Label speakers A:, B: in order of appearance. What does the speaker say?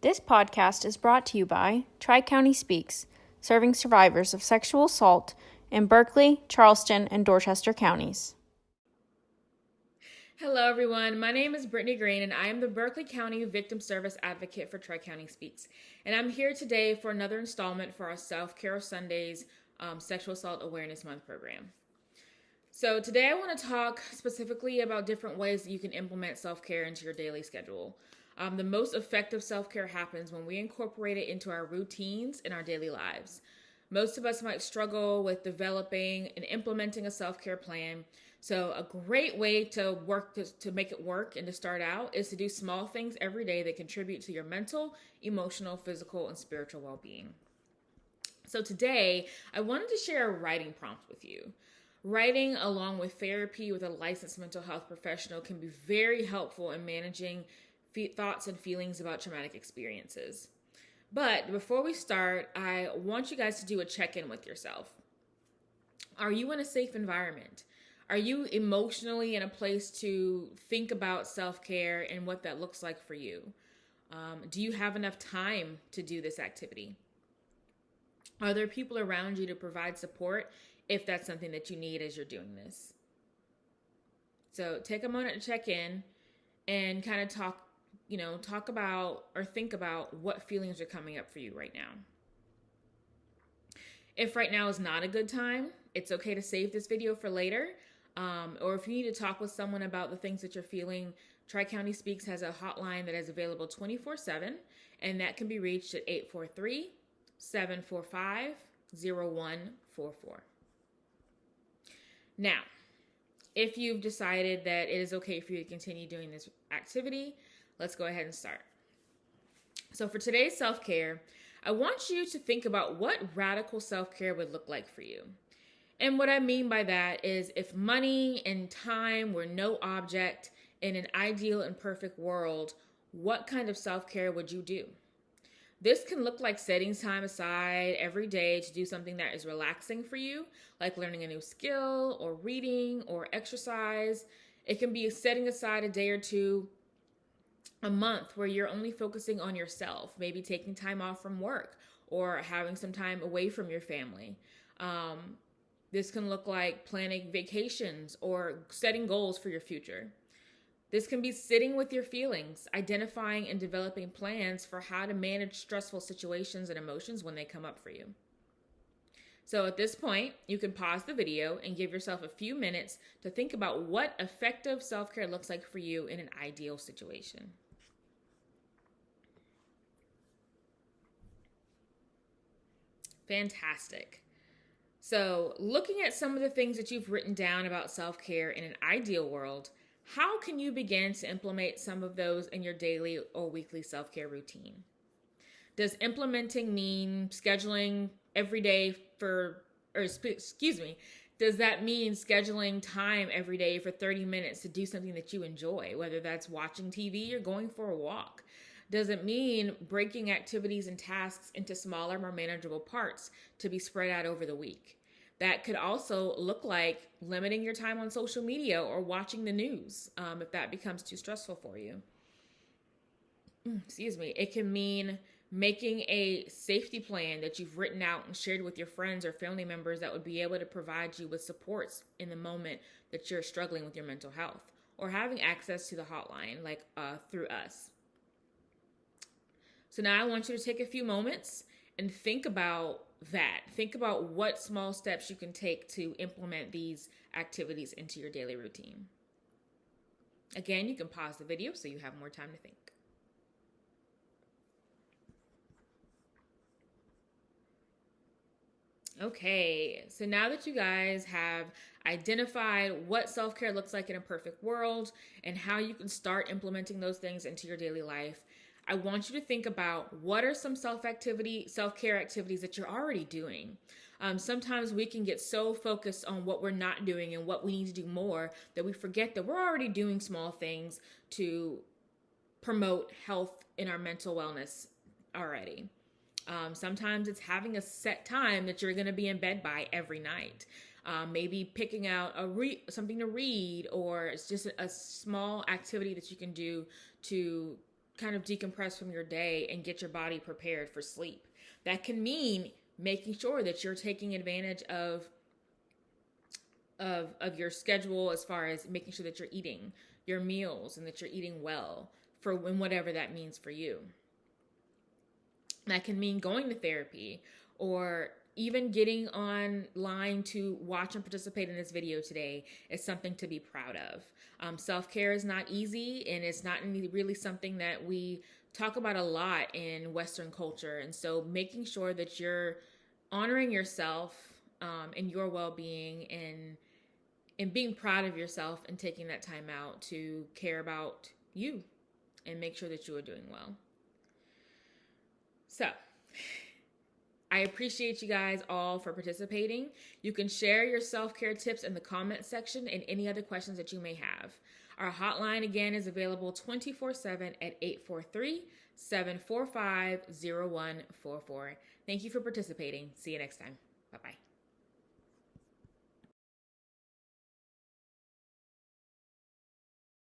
A: This podcast is brought to you by Tri-County Speaks, serving survivors of sexual assault in Berkeley, Charleston, and Dorchester counties.
B: Hello, everyone. My name is Brittany Green, and I am the Berkeley County Victim Service Advocate for Tri-County Speaks. And I'm here today for another installment for our Self-Care Sundays Sexual Assault Awareness Month program. So today I want to talk specifically about different ways that you can implement self-care into your daily schedule. The most effective self-care happens when we incorporate it into our routines in our daily lives. Most of us might struggle with developing and implementing a self-care plan. So a great way to make it work and to start out is to do small things every day that contribute to your mental, emotional, physical, and spiritual well-being. So today, I wanted to share a writing prompt with you. Writing, along with therapy with a licensed mental health professional, can be very helpful in managing thoughts and feelings about traumatic experiences. But before we start, I want you guys to do a check-in with yourself. Are you in a safe environment? Are you emotionally in a place to think about self-care and what that looks like for you? Do you have enough time to do this activity? Are there people around you to provide support if that's something that you need as you're doing this? So take a moment to check in and kind of talk about or think about what feelings are coming up for you right now. If right now is not a good time, it's okay to save this video for later. Or if you need to talk with someone about the things that you're feeling, Tri-County Speaks has a hotline that is available 24/7, and that can be reached at 843-745-0144. Now, if you've decided that it is okay for you to continue doing this activity, let's go ahead and start. So for today's self-care, I want you to think about what radical self-care would look like for you. And what I mean by that is if money and time were no object in an ideal and perfect world, what kind of self-care would you do? This can look like setting time aside every day to do something that is relaxing for you, like learning a new skill or reading or exercise. It can be setting aside a day or two a month where you're only focusing on yourself, maybe taking time off from work or having some time away from your family. This can look like planning vacations or setting goals for your future. This can be sitting with your feelings, identifying and developing plans for how to manage stressful situations and emotions when they come up for you. So at this point, you can pause the video and give yourself a few minutes to think about what effective self-care looks like for you in an ideal situation. Fantastic. So looking at some of the things that you've written down about self-care in an ideal world, how can you begin to implement some of those in your daily or weekly self-care routine? Does implementing mean scheduling every day does that mean scheduling time every day for 30 minutes to do something that you enjoy, whether that's watching TV or going for a walk? Does it mean breaking activities and tasks into smaller, more manageable parts to be spread out over the week? That could also look like limiting your time on social media or watching the news if that becomes too stressful for you. It can mean making a safety plan that you've written out and shared with your friends or family members that would be able to provide you with supports in the moment that you're struggling with your mental health, or having access to the hotline like through us. So now I want you to take a few moments and think about that. Think about what small steps you can take to implement these activities into your daily routine. Again, you can pause the video so you have more time to think. Okay, so now that you guys have identified what self-care looks like in a perfect world and how you can start implementing those things into your daily life, I want you to think about what are some self-care activities that you're already doing. Sometimes we can get so focused on what we're not doing and what we need to do more that we forget that we're already doing small things to promote health in our mental wellness already. Sometimes it's having a set time that you're going to be in bed by every night. Maybe picking out something to read, or it's just a small activity that you can do to kind of decompress from your day and get your body prepared for sleep. That can mean making sure that you're taking advantage of your schedule, as far as making sure that you're eating your meals and that you're eating well, for whatever that means for you. That can mean going to therapy, or even getting online to watch and participate in this video today is something to be proud of. Self-care is not easy, and it's not really something that we talk about a lot in Western culture. And so making sure that you're honoring yourself and your well-being, and being proud of yourself, and taking that time out to care about you and make sure that you are doing well. So I appreciate you guys all for participating. You can share your self-care tips in the comment section and any other questions that you may have. Our hotline, again, is available 24/7 at 843-745-0144. Thank you for participating. See you next time. Bye-bye.